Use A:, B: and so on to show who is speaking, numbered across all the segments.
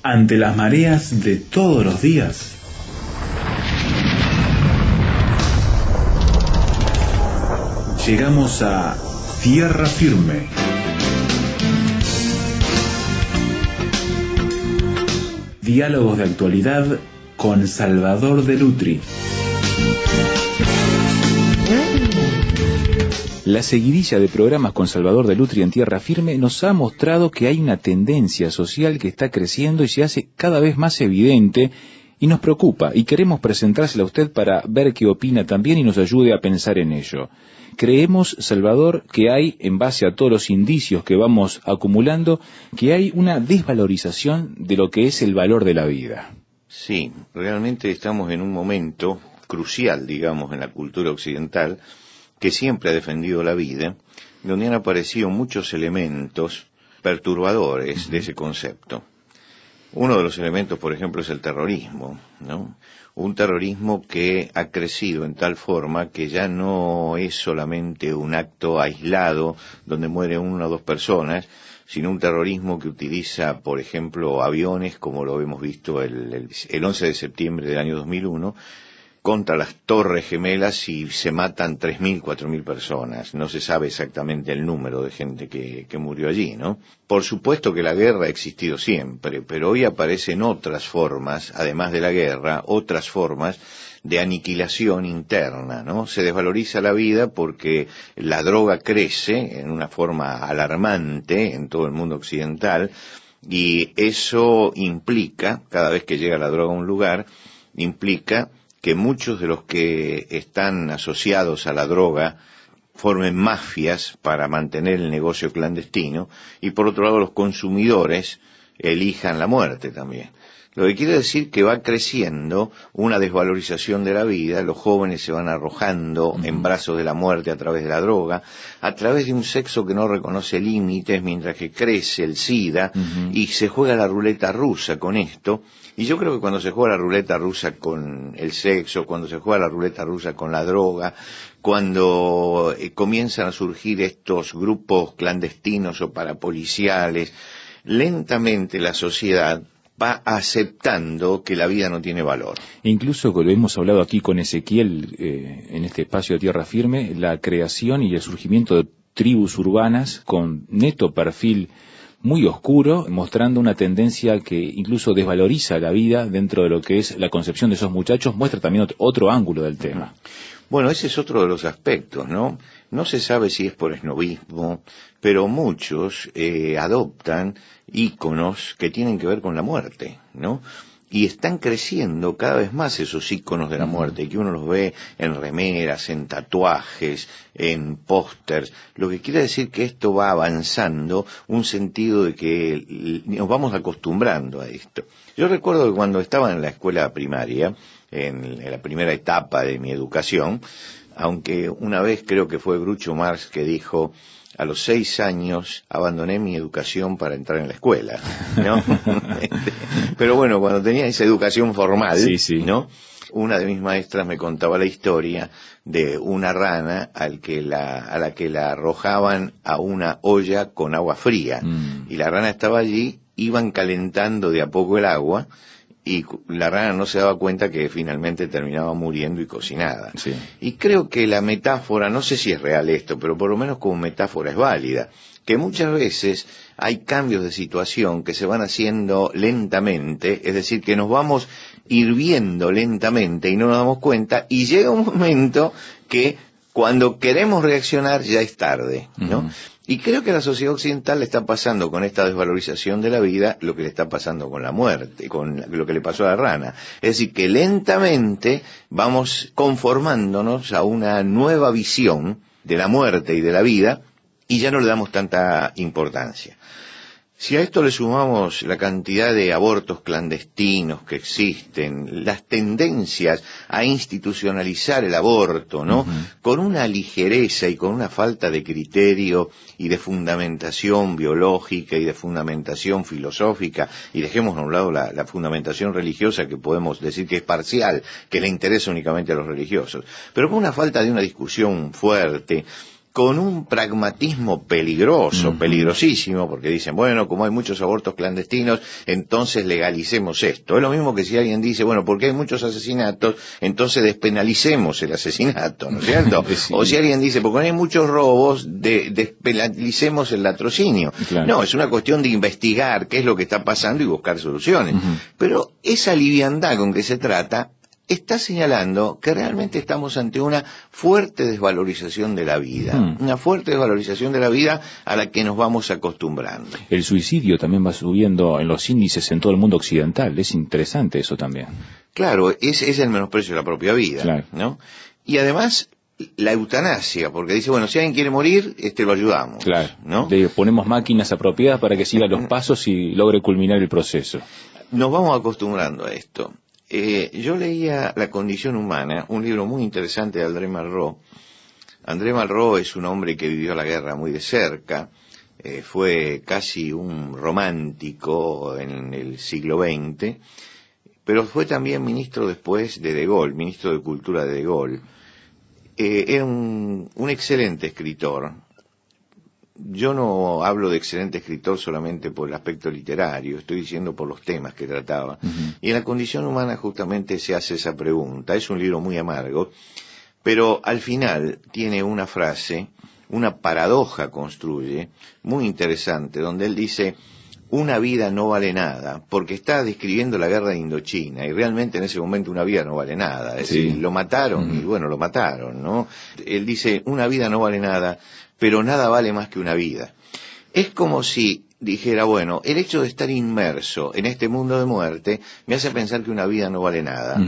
A: Ante las mareas de todos los días, llegamos a Tierra Firme. Diálogos de actualidad con Salvador de Lutri. La seguidilla de programas con Salvador de Lutri en Tierra Firme nos ha mostrado que hay una tendencia social que está creciendo y se hace cada vez más evidente y nos preocupa, y queremos presentársela a usted para ver qué opina también y nos ayude a pensar en ello. Creemos, Salvador, que hay, en base a todos los indicios que vamos acumulando, que hay una desvalorización de lo que es el valor de la vida.
B: Sí, realmente estamos en un momento crucial, digamos, en la cultura occidental, que siempre ha defendido la vida, donde han aparecido muchos elementos perturbadores de ese concepto. Uno de los elementos, por ejemplo, es el terrorismo, ¿no? Un terrorismo que ha crecido en tal forma que ya no es solamente un acto aislado donde mueren una o dos personas, sino un terrorismo que utiliza, por ejemplo, aviones, como lo hemos visto el 11 de septiembre del año 2001, contra las Torres Gemelas y se matan 3.000, 4.000 personas. No se sabe exactamente el número de gente que murió allí, ¿no? Por supuesto que la guerra ha existido siempre, pero hoy aparecen otras formas, además de la guerra, otras formas de aniquilación interna, ¿no? Se desvaloriza la vida porque la droga crece en una forma alarmante en todo el mundo occidental y eso implica, cada vez que llega la droga a un lugar, implica que muchos de los que están asociados a la droga formen mafias para mantener el negocio clandestino y por otro lado los consumidores elijan la muerte también. Lo que quiere decir que va creciendo una desvalorización de la vida, los jóvenes se van arrojando en brazos de la muerte a través de la droga, a través de un sexo que no reconoce límites, mientras que crece el SIDA, y se juega la ruleta rusa con esto. Y yo creo que cuando se juega la ruleta rusa con el sexo, cuando se juega la ruleta rusa con la droga, cuando comienzan a surgir estos grupos clandestinos o parapoliciales, lentamente la sociedad va aceptando que la vida no tiene valor.
A: Incluso, como lo hemos hablado aquí con Ezequiel, en este espacio de Tierra Firme, la creación y el surgimiento de tribus urbanas con neto perfil muy oscuro, mostrando una tendencia que incluso desvaloriza la vida dentro de lo que es la concepción de esos muchachos, muestra también otro ángulo del tema.
B: Bueno, ese es otro de los aspectos, ¿no? No se sabe si es por esnobismo, pero muchos adoptan íconos que tienen que ver con la muerte, ¿no? Y están creciendo cada vez más esos íconos de la muerte, que uno los ve en remeras, en tatuajes, en pósters, lo que quiere decir que esto va avanzando, un sentido de que nos vamos acostumbrando a esto. Yo recuerdo que cuando estaba en la escuela primaria, en la primera etapa de mi educación, aunque una vez creo que fue Groucho Marx que dijo: a los 6 años abandoné mi educación para entrar en la escuela, ¿no? Pero bueno, cuando tenía esa educación formal, ¿no? Una de mis maestras me contaba la historia de una rana a la que la arrojaban a una olla con agua fría. Y la rana estaba allí, iban calentando de a poco el agua, y la rana no se daba cuenta que finalmente terminaba muriendo y cocinada. Sí. Y creo que la metáfora, no sé si es real esto, pero por lo menos como metáfora es válida, que muchas veces hay cambios de situación que se van haciendo lentamente, es decir, que nos vamos hirviendo lentamente y no nos damos cuenta, y llega un momento que cuando queremos reaccionar ya es tarde, ¿no? Y creo que a la sociedad occidental le está pasando con esta desvalorización de la vida lo que le está pasando con la muerte, con lo que le pasó a la rana. Es decir, que lentamente vamos conformándonos a una nueva visión de la muerte y de la vida y ya no le damos tanta importancia. Si a esto le sumamos la cantidad de abortos clandestinos que existen, las tendencias a institucionalizar el aborto, ¿no? Con una ligereza y con una falta de criterio y de fundamentación biológica y de fundamentación filosófica, y dejemos a un lado la fundamentación religiosa, que podemos decir que es parcial, que le interesa únicamente a los religiosos, pero con una falta de una discusión fuerte, con un pragmatismo peligroso, peligrosísimo, porque dicen, bueno, como hay muchos abortos clandestinos, entonces legalicemos esto. Es lo mismo que si alguien dice, bueno, porque hay muchos asesinatos, entonces despenalicemos el asesinato, ¿no es cierto? Sí. O si alguien dice, porque hay muchos robos, despenalicemos el latrocinio. Claro. No, es una cuestión de investigar qué es lo que está pasando y buscar soluciones. Pero esa liviandad con que se trata está señalando que realmente estamos ante una fuerte desvalorización de la vida, una fuerte desvalorización de la vida a la que nos vamos acostumbrando.
A: El suicidio también va subiendo en los índices en todo el mundo occidental, es interesante eso también.
B: Claro, es el menosprecio de la propia vida, claro, ¿no? Y además la eutanasia, porque dice, bueno, si alguien quiere morir, lo ayudamos.
A: Claro,
B: ¿no?
A: Le ponemos máquinas apropiadas para que siga los pasos y logre culminar el proceso.
B: Nos vamos acostumbrando a esto. Yo leía La condición humana, un libro muy interesante de André Malraux. André Malraux es un hombre que vivió la guerra muy de cerca, fue casi un romántico en el siglo XX, pero fue también ministro después de Gaulle, ministro de Cultura de Gaulle. Era un excelente escritor. Yo no hablo de excelente escritor solamente por el aspecto literario, estoy diciendo por los temas que trataba. Y en La condición humana justamente se hace esa pregunta. Es un libro muy amargo, pero al final tiene una frase, una paradoja construye, muy interesante, donde él dice, una vida no vale nada, porque está describiendo la guerra de Indochina, y realmente en ese momento una vida no vale nada. Es decir, lo mataron, y bueno, lo mataron, ¿no? Él dice, una vida no vale nada, pero nada vale más que una vida. Es como si dijera, bueno, el hecho de estar inmerso en este mundo de muerte me hace pensar que una vida no vale nada.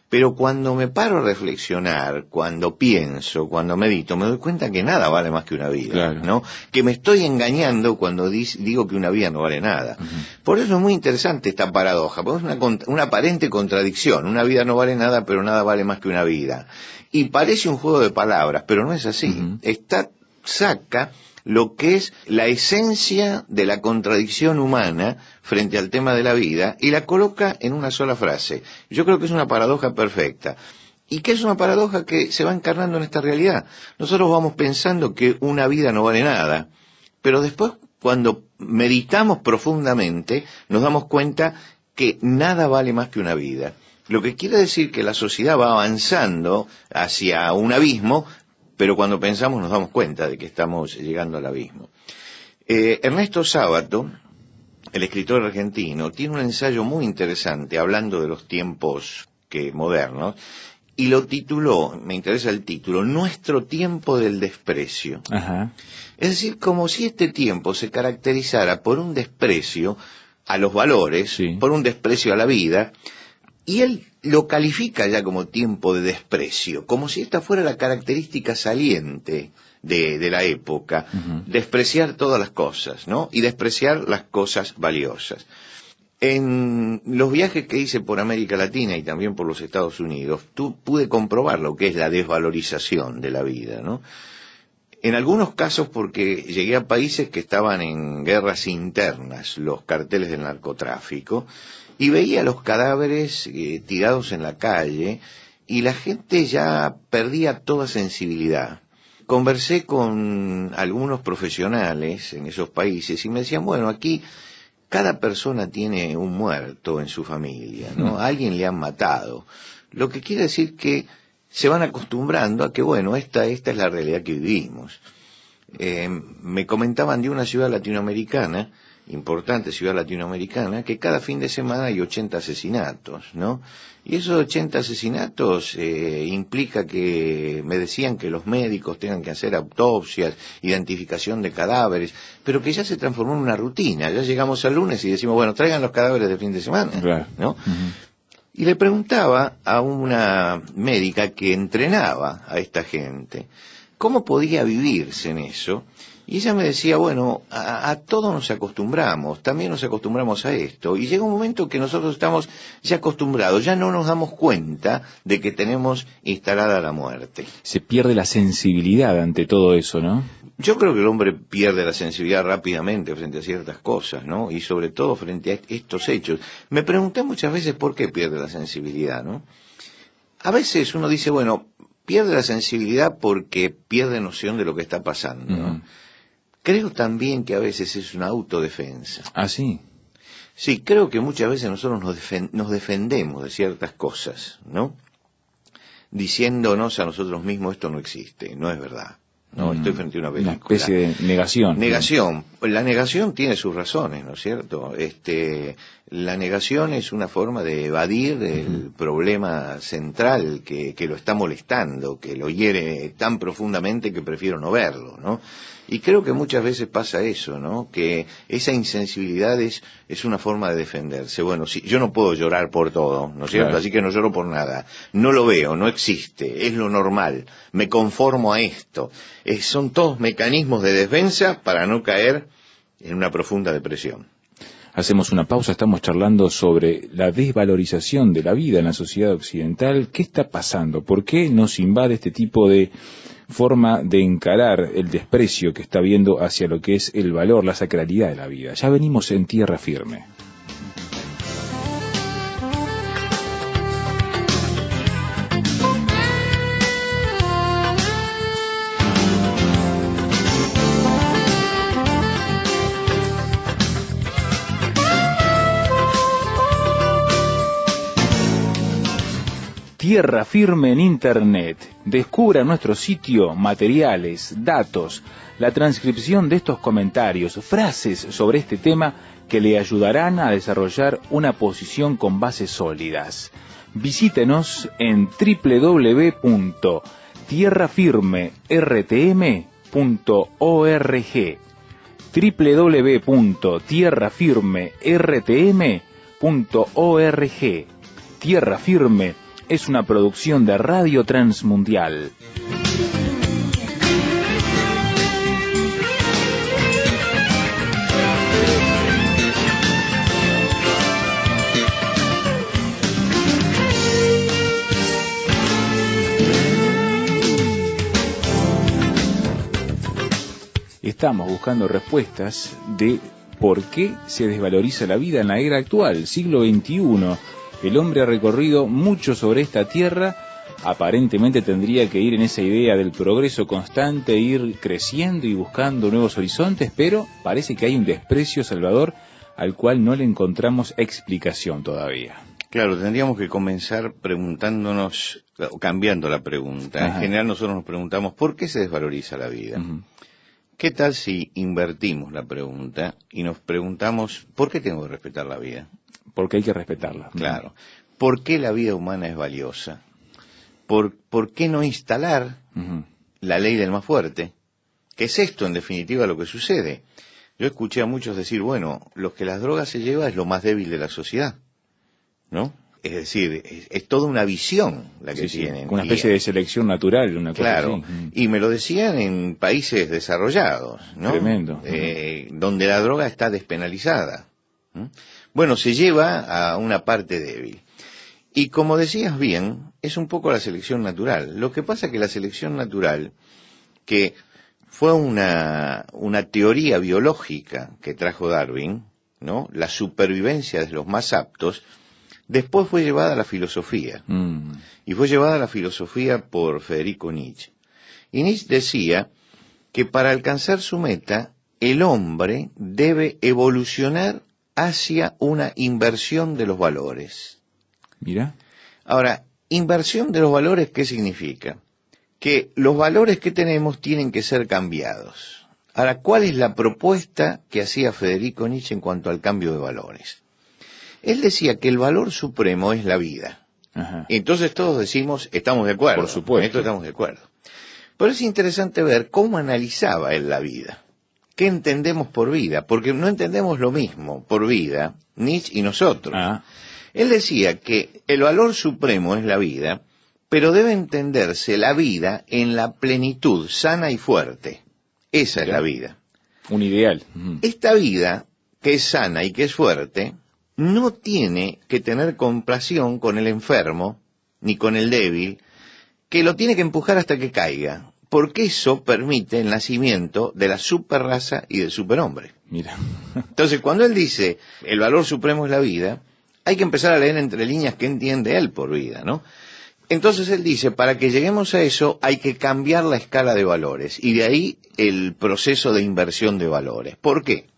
B: Pero cuando me paro a reflexionar, cuando pienso, cuando medito, me doy cuenta que nada vale más que una vida, claro, ¿no? Que me estoy engañando cuando digo que una vida no vale nada. Por eso es muy interesante esta paradoja, porque es una aparente contradicción. Una vida no vale nada, pero nada vale más que una vida. Y parece un juego de palabras, pero no es así. Saca lo que es la esencia de la contradicción humana frente al tema de la vida y la coloca en una sola frase. Yo creo que es una paradoja perfecta. ¿Y qué es una paradoja que se va encarnando en esta realidad? Nosotros vamos pensando que una vida no vale nada, pero después cuando meditamos profundamente nos damos cuenta que nada vale más que una vida. Lo que quiere decir que la sociedad va avanzando hacia un abismo, pero cuando pensamos nos damos cuenta de que estamos llegando al abismo. Ernesto Sábato, el escritor argentino, tiene un ensayo muy interesante hablando de los tiempos modernos, y lo tituló, me interesa el título, Nuestro tiempo del desprecio. Es decir, como si este tiempo se caracterizara por un desprecio a los valores, por un desprecio a la vida, y él lo califica ya como tiempo de desprecio, como si esta fuera la característica saliente de la época, despreciar todas las cosas, ¿no? Y despreciar las cosas valiosas. En los viajes que hice por América Latina y también por los Estados Unidos, pude comprobar lo que es la desvalorización de la vida, ¿no? En algunos casos porque llegué a países que estaban en guerras internas, los carteles del narcotráfico, y veía los cadáveres tirados en la calle y la gente ya perdía toda sensibilidad. Conversé con algunos profesionales en esos países y me decían, bueno, aquí cada persona tiene un muerto en su familia, ¿no? A alguien le han matado. Lo que quiere decir que se van acostumbrando a que, bueno, esta es la realidad que vivimos. Me comentaban de una ciudad latinoamericana, importante ciudad latinoamericana, que cada fin de semana hay 80 asesinatos, ¿no? Y esos 80 asesinatos implica que, me decían que los médicos tengan que hacer autopsias, identificación de cadáveres, pero que ya se transformó en una rutina. Ya llegamos al lunes y decimos, bueno, traigan los cadáveres de fin de semana, ¿no? Y le preguntaba a una médica que entrenaba a esta gente, ¿cómo podía vivirse en eso? Y ella me decía, bueno, a todos nos acostumbramos, también nos acostumbramos a esto, y llega un momento que nosotros estamos ya acostumbrados, ya no nos damos cuenta de que tenemos instalada la muerte.
A: Se pierde la sensibilidad ante todo eso, ¿no?
B: Yo creo que el hombre pierde la sensibilidad rápidamente frente a ciertas cosas, ¿no? Y sobre todo frente a estos hechos. Me pregunté muchas veces por qué pierde la sensibilidad, ¿no? A veces uno dice, bueno, pierde la sensibilidad porque pierde noción de lo que está pasando, ¿no? Creo también que a veces es una autodefensa.
A: ¿Ah, sí?
B: Sí, creo que muchas veces nosotros nos defendemos de ciertas cosas, ¿no? Diciéndonos a nosotros mismos, esto no existe, no es verdad. No, estoy frente a una película.
A: Una especie de negación.
B: Negación. La negación tiene sus razones, ¿no es cierto? La negación es una forma de evadir el problema central que lo está molestando, que lo hiere tan profundamente que prefiero no verlo, ¿no? Y creo que muchas veces pasa eso, ¿no? Que esa insensibilidad es una forma de defenderse. Bueno, si, yo no puedo llorar por todo, ¿no es cierto?
A: Claro.
B: Así que no lloro por nada. No lo veo, no existe, es lo normal. Me conformo a esto. Son todos mecanismos de defensa para no caer en una profunda depresión.
A: Hacemos una pausa, estamos charlando sobre la desvalorización de la vida en la sociedad occidental. ¿Qué está pasando? ¿Por qué nos invade este tipo de forma de encarar el desprecio que está habiendo hacia lo que es el valor, la sacralidad de la vida? Ya venimos en Tierra Firme. Tierra Firme en Internet. Descubra nuestro sitio materiales, datos, la transcripción de estos comentarios, frases sobre este tema que le ayudarán a desarrollar una posición con bases sólidas. Visítenos en www.tierrafirmertm.org www.tierrafirmertm.org. Tierra Firme es una producción de Radio Transmundial. Estamos buscando respuestas de por qué se desvaloriza la vida en la era actual, siglo XXI. El hombre ha recorrido mucho sobre esta tierra, aparentemente tendría que ir en esa idea del progreso constante, ir creciendo y buscando nuevos horizontes, pero parece que hay un desprecio, Salvador, al cual no le encontramos explicación todavía.
B: Claro, tendríamos que comenzar preguntándonos, cambiando la pregunta.
A: Ajá.
B: En general nosotros nos preguntamos, ¿por qué se desvaloriza la vida?
A: Uh-huh.
B: ¿Qué tal si invertimos la pregunta y nos preguntamos, ¿por qué tengo que respetar la vida?
A: Porque hay que respetarla.
B: Claro. ¿Por qué la vida humana es valiosa? ¿Por qué no instalar la ley del más fuerte? ¿Qué es esto, en definitiva, lo que sucede? Yo escuché a muchos decir, bueno, lo que las drogas se lleva es lo más débil de la sociedad, ¿no? Es decir, es toda una visión la que tienen.
A: Una especie de selección natural, una cosa
B: claro,
A: así.
B: Y me lo decían en países desarrollados, ¿no?
A: Tremendo.
B: Donde la droga está despenalizada. Bueno, se lleva a una parte débil. Y como decías bien, es un poco la selección natural. Lo que pasa es que la selección natural, que fue una teoría biológica que trajo Darwin, ¿no? La supervivencia de los más aptos, después fue llevada a la filosofía. Y fue llevada a la filosofía por Federico Nietzsche. Y Nietzsche decía que para alcanzar su meta, el hombre debe evolucionar hacia una inversión de los valores.
A: Mira.
B: Ahora, inversión de los valores, ¿qué significa? Que los valores que tenemos tienen que ser cambiados. Ahora, ¿cuál es la propuesta que hacía Federico Nietzsche en cuanto al cambio de valores? Él decía que el valor supremo es la vida.
A: Ajá.
B: Entonces todos decimos, estamos de acuerdo.
A: Por supuesto.
B: En esto estamos de acuerdo. Pero es interesante ver cómo analizaba él la vida. ¿Qué entendemos por vida? Porque no entendemos lo mismo por vida, Nietzsche y nosotros. Él decía que el valor supremo es la vida, pero debe entenderse la vida en la plenitud, sana y fuerte. Esa es la vida.
A: Un ideal.
B: Esta vida, que es sana y que es fuerte, no tiene que tener compasión con el enfermo, ni con el débil, que lo tiene que empujar hasta que caiga. Porque eso permite el nacimiento de la superraza y del superhombre.
A: Mira.
B: Entonces, cuando él dice, el valor supremo es la vida, hay que empezar a leer entre líneas qué entiende él por vida, ¿no? Entonces él dice, para que lleguemos a eso hay que cambiar la escala de valores, y de ahí el proceso de inversión de valores. ¿Por qué?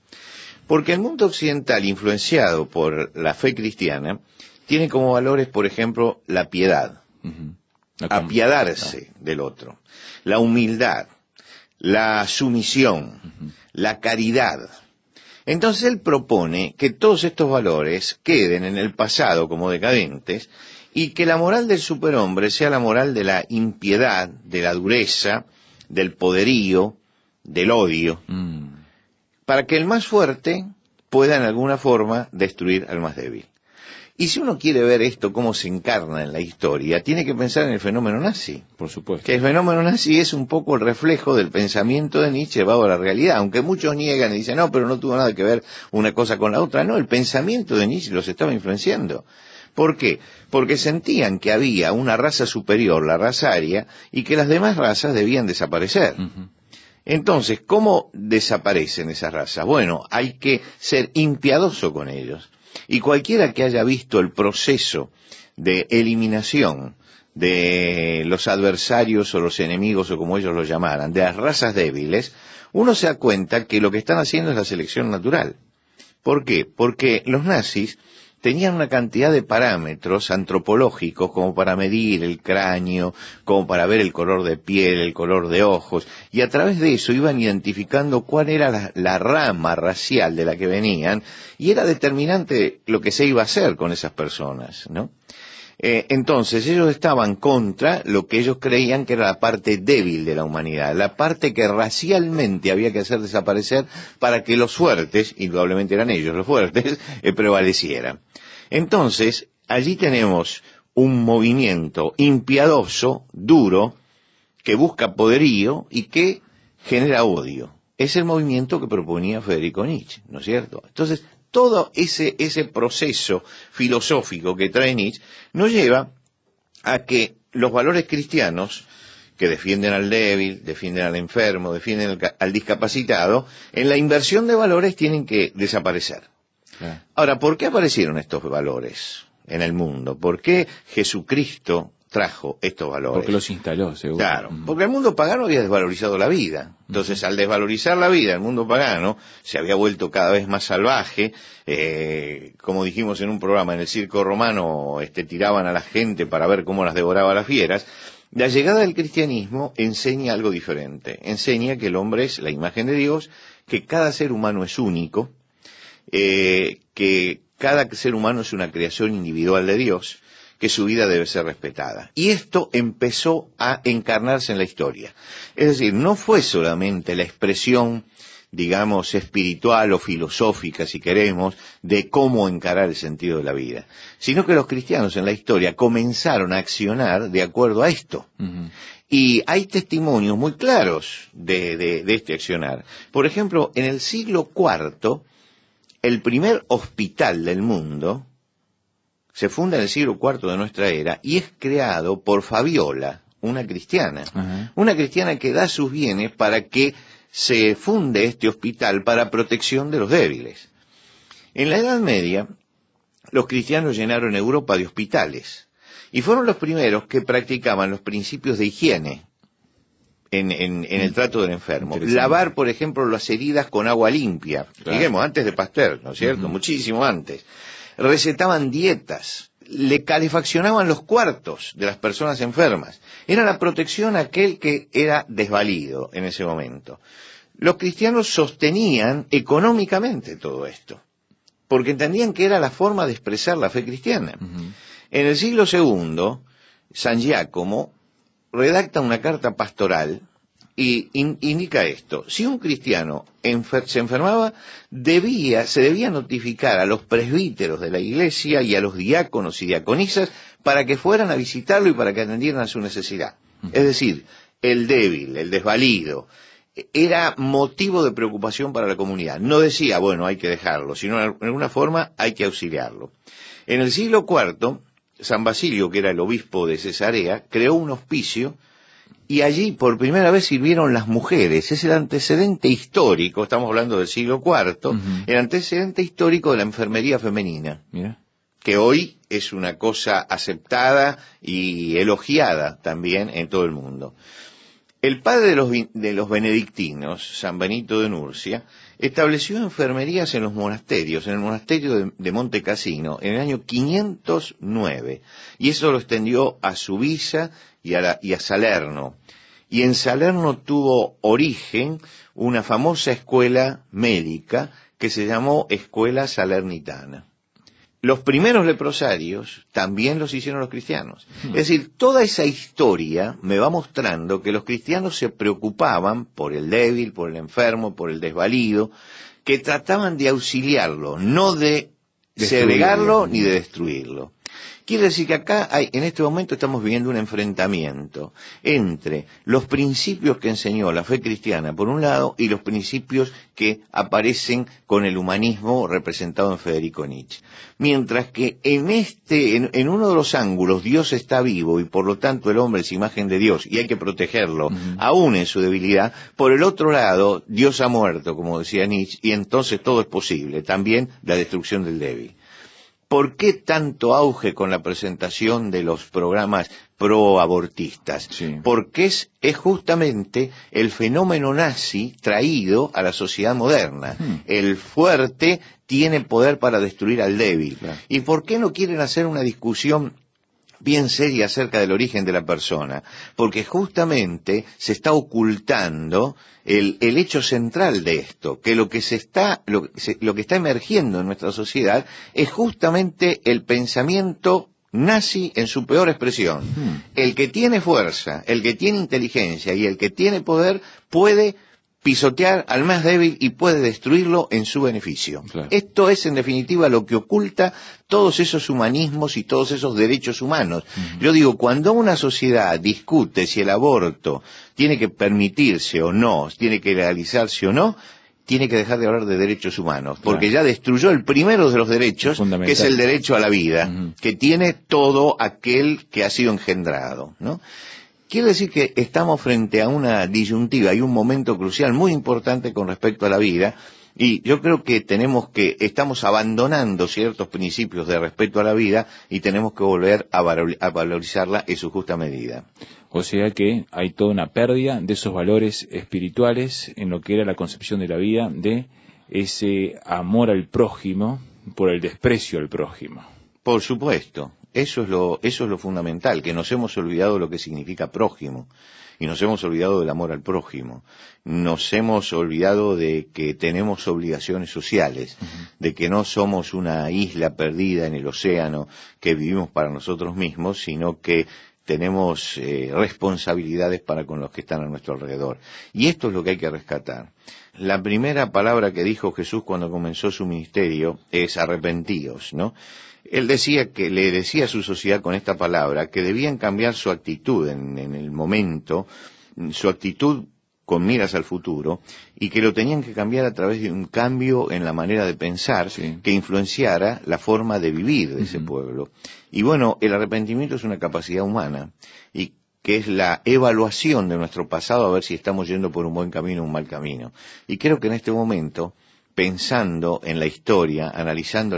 B: Porque el mundo occidental, influenciado por la fe cristiana, tiene como valores, por ejemplo, la piedad, apiadarse del otro, la humildad, la sumisión, la caridad. Entonces él propone que todos estos valores queden en el pasado como decadentes y que la moral del superhombre sea la moral de la impiedad, de la dureza, del poderío, del odio, para que el más fuerte pueda en alguna forma destruir al más débil. Y si uno quiere ver esto cómo se encarna en la historia, tiene que pensar en el fenómeno nazi.
A: Por supuesto.
B: Que el fenómeno nazi es un poco el reflejo del pensamiento de Nietzsche llevado a la realidad, aunque muchos niegan y dicen, no, pero no tuvo nada que ver una cosa con la otra. No, el pensamiento de Nietzsche los estaba influenciando. ¿Por qué? Porque sentían que había una raza superior, la raza aria, y que las demás razas debían desaparecer. Entonces, ¿cómo desaparecen esas razas? Bueno, hay que ser impiadoso con ellos. Y cualquiera que haya visto el proceso de eliminación de los adversarios o los enemigos, o como ellos lo llamaran, de las razas débiles, uno se da cuenta que lo que están haciendo es la selección natural. ¿Por qué? Porque los nazis tenían una cantidad de parámetros antropológicos como para medir el cráneo, como para ver el color de piel, el color de ojos, y a través de eso iban identificando cuál era la rama racial de la que venían, y era determinante lo que se iba a hacer con esas personas, ¿no? Entonces ellos estaban contra lo que ellos creían que era la parte débil de la humanidad, la parte que racialmente había que hacer desaparecer para que los fuertes, indudablemente eran ellos los fuertes, prevalecieran. Entonces allí tenemos un movimiento impiadoso, duro, que busca poderío y que genera odio. Es el movimiento que proponía Federico Nietzsche, ¿no es cierto? Entonces todo ese proceso filosófico que trae Nietzsche nos lleva a que los valores cristianos, que defienden al débil, defienden al enfermo, defienden al discapacitado, en la inversión de valores tienen que desaparecer. Ahora, ¿por qué aparecieron estos valores en el mundo? ¿Por qué Jesucristo trajo estos valores?
A: Porque los instaló, seguro.
B: Claro, porque el mundo pagano había desvalorizado la vida. Entonces, al desvalorizar la vida, el mundo pagano se había vuelto cada vez más salvaje. Como dijimos en un programa, en el circo romano tiraban a la gente para ver cómo las devoraba las fieras. La llegada del cristianismo enseña algo diferente. Enseña que el hombre es la imagen de Dios, que cada ser humano es único, que cada ser humano es una creación individual de Dios, que su vida debe ser respetada. Y esto empezó a encarnarse en la historia. Es decir, no fue solamente la expresión, digamos, espiritual o filosófica, si queremos, de cómo encarar el sentido de la vida, sino que los cristianos en la historia comenzaron a accionar de acuerdo a esto. Y hay testimonios muy claros de este accionar. Por ejemplo, en el siglo IV, el primer hospital del mundo se funda en el siglo IV de nuestra era y es creado por Fabiola, una cristiana. Una cristiana que da sus bienes para que se funde este hospital para protección de los débiles. En la Edad Media, los cristianos llenaron Europa de hospitales y fueron los primeros que practicaban los principios de higiene en el trato del enfermo. Lavar, por ejemplo, las heridas con agua limpia, digamos, antes de Pasteur, ¿no es cierto? Muchísimo antes. Recetaban dietas, le calefaccionaban los cuartos de las personas enfermas. Era la protección a aquel que era desvalido en ese momento. Los cristianos sostenían económicamente todo esto, porque entendían que era la forma de expresar la fe cristiana. En el siglo II, San Giacomo redacta una carta pastoral y indica esto: si un cristiano se enfermaba, se debía notificar a los presbíteros de la iglesia y a los diáconos y diaconisas para que fueran a visitarlo y para que atendieran a su necesidad. Es decir, el débil, el desvalido, era motivo de preocupación para la comunidad. No decía, bueno, hay que dejarlo, sino de alguna forma hay que auxiliarlo. En el siglo IV, San Basilio, que era el obispo de Cesarea, creó un hospicio y allí por primera vez sirvieron las mujeres. Es el antecedente histórico, estamos hablando del siglo IV, el antecedente histórico de la enfermería femenina. que hoy es una cosa aceptada y elogiada también en todo el mundo. El padre de los benedictinos, San Benito de Nurcia, estableció enfermerías en los monasterios, en el monasterio de Monte Cassino, en el año 509, y eso lo extendió a Subiza y a Salerno. Y en Salerno tuvo origen una famosa escuela médica que se llamó Escuela Salernitana. Los primeros leprosarios también los hicieron los cristianos. Es decir, toda esa historia me va mostrando que los cristianos se preocupaban por el débil, por el enfermo, por el desvalido, que trataban de auxiliarlo, no de segregarlo ni de destruirlo. Quiere decir que acá en este momento estamos viviendo un enfrentamiento entre los principios que enseñó la fe cristiana por un lado y los principios que aparecen con el humanismo representado en Federico Nietzsche. Mientras que en uno de los ángulos Dios está vivo y por lo tanto el hombre es imagen de Dios y hay que protegerlo, aún en su debilidad, por el otro lado Dios ha muerto, como decía Nietzsche, y entonces todo es posible, también la destrucción del débil. ¿Por qué tanto auge con la presentación de los programas pro-abortistas? Sí. Porque es justamente el fenómeno nazi traído a la sociedad moderna. El fuerte tiene poder para destruir al débil. Claro. ¿Y por qué no quieren hacer una discusión bien seria acerca del origen de la persona? Porque justamente se está ocultando el hecho central de esto, que lo que está emergiendo en nuestra sociedad es justamente el pensamiento nazi en su peor expresión. El que tiene fuerza, el que tiene inteligencia y el que tiene poder puede pisotear al más débil y puede destruirlo en su beneficio. Claro. Esto es, en definitiva, lo que oculta todos esos humanismos y todos esos derechos humanos. Yo digo, cuando una sociedad discute si el aborto tiene que permitirse o no, tiene que legalizarse o no, tiene que dejar de hablar de derechos humanos, porque ya destruyó el primero de los derechos, que es el derecho a la vida, que tiene todo aquel que ha sido engendrado, ¿no? Quiere decir que estamos frente a una disyuntiva y un momento crucial muy importante con respecto a la vida, y yo creo que estamos abandonando ciertos principios de respeto a la vida y tenemos que volver a valorizarla en su justa medida.
A: O sea que hay toda una pérdida de esos valores espirituales en lo que era la concepción de la vida, de ese amor al prójimo por el desprecio al prójimo.
B: Por supuesto. Eso es lo fundamental, que nos hemos olvidado lo que significa prójimo, y nos hemos olvidado del amor al prójimo, nos hemos olvidado de que tenemos obligaciones sociales, de que no somos una isla perdida en el océano que vivimos para nosotros mismos, sino que tenemos responsabilidades para con los que están a nuestro alrededor. Y esto es lo que hay que rescatar. La primera palabra que dijo Jesús cuando comenzó su ministerio es arrepentíos, ¿no? Él le decía a su sociedad con esta palabra que debían cambiar su actitud en el momento, su actitud con miras al futuro, y que lo tenían que cambiar a través de un cambio en la manera de pensar, que influenciara la forma de vivir de ese pueblo. Y bueno, el arrepentimiento es una capacidad humana, y que es la evaluación de nuestro pasado a ver si estamos yendo por un buen camino o un mal camino. Y creo que en este momento, pensando en la historia, analizando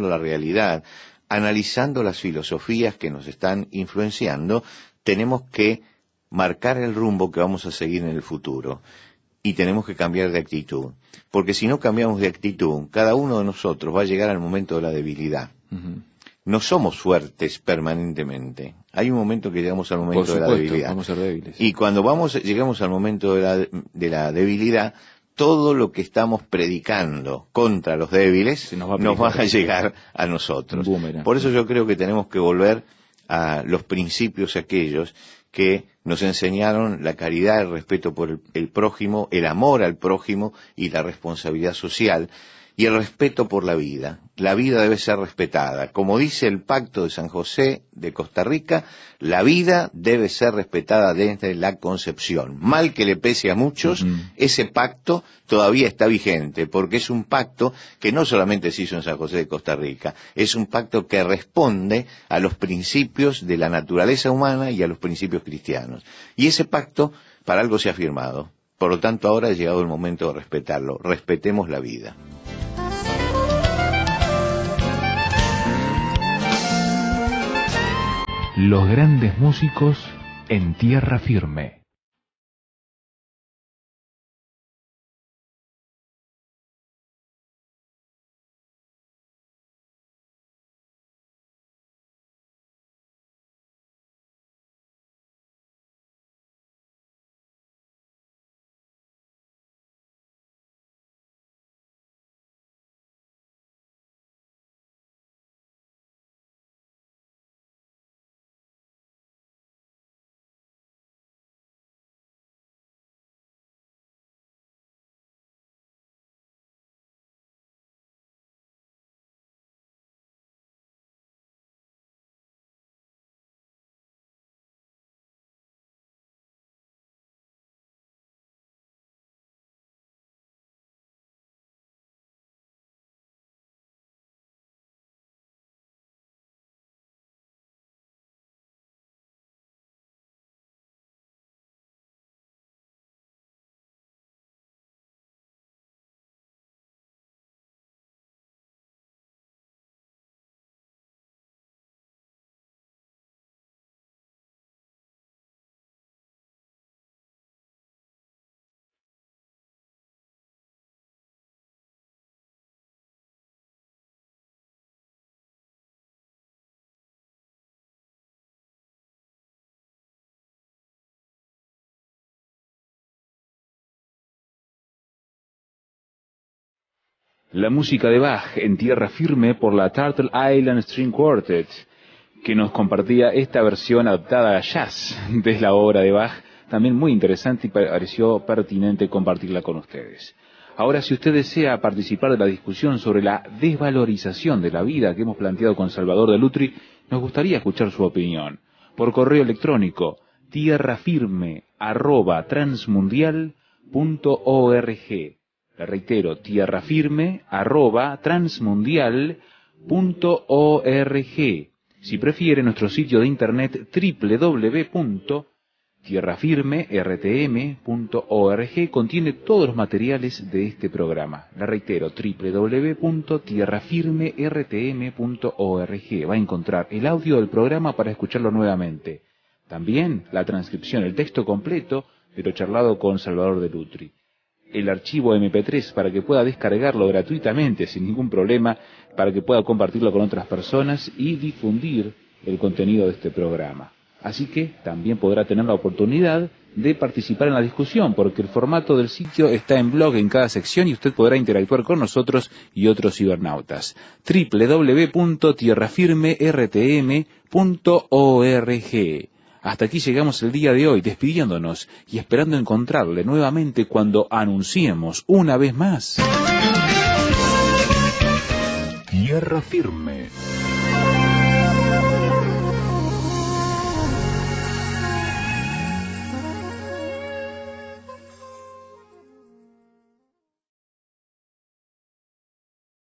B: la realidad, analizando las filosofías que nos están influenciando, tenemos que marcar el rumbo que vamos a seguir en el futuro. Y tenemos que cambiar de actitud. Porque si no cambiamos de actitud, cada uno de nosotros va a llegar al momento de la debilidad. No somos fuertes permanentemente. Hay un momento que llegamos al momento de la debilidad.
A: Vamos a ser débiles.
B: Y cuando llegamos al momento de la debilidad, todo lo que estamos predicando contra los débiles nos va a llegar a nosotros. Por eso yo creo que tenemos que volver a los principios aquellos que nos enseñaron la caridad, el respeto por el prójimo, el amor al prójimo y la responsabilidad social, y el respeto por la vida. La vida debe ser respetada. Como dice el Pacto de San José de Costa Rica, la vida debe ser respetada desde la concepción. Mal que le pese a muchos, ese pacto todavía está vigente, porque es un pacto que no solamente se hizo en San José de Costa Rica, es un pacto que responde a los principios de la naturaleza humana y a los principios cristianos. Y ese pacto, para algo se ha firmado. Por lo tanto, ahora ha llegado el momento de respetarlo. Respetemos la vida.
A: Los grandes músicos en tierra firme. La música de Bach en tierra firme por la Turtle Island String Quartet, que nos compartía esta versión adaptada a jazz de la obra de Bach, también muy interesante y pareció pertinente compartirla con ustedes. Ahora, si usted desea participar de la discusión sobre la desvalorización de la vida que hemos planteado con Salvador de Lutri, nos gustaría escuchar su opinión. Por correo electrónico, tierrafirme@transmundial.org. Le reitero, tierrafirme@transmundial.org. Si prefiere, nuestro sitio de internet www.tierrafirmertm.org contiene todos los materiales de este programa. Le reitero, www.tierrafirmertm.org. Va a encontrar el audio del programa para escucharlo nuevamente. También la transcripción, el texto completo de lo charlado con Salvador de Lutri. El archivo MP3 para que pueda descargarlo gratuitamente, sin ningún problema, para que pueda compartirlo con otras personas y difundir el contenido de este programa. Así que también podrá tener la oportunidad de participar en la discusión, porque el formato del sitio está en blog en cada sección y usted podrá interactuar con nosotros y otros cibernautas. www.tierrafirmertm.org. Hasta aquí llegamos el día de hoy, despidiéndonos y esperando encontrarle nuevamente cuando anunciemos una vez más. Tierra Firme.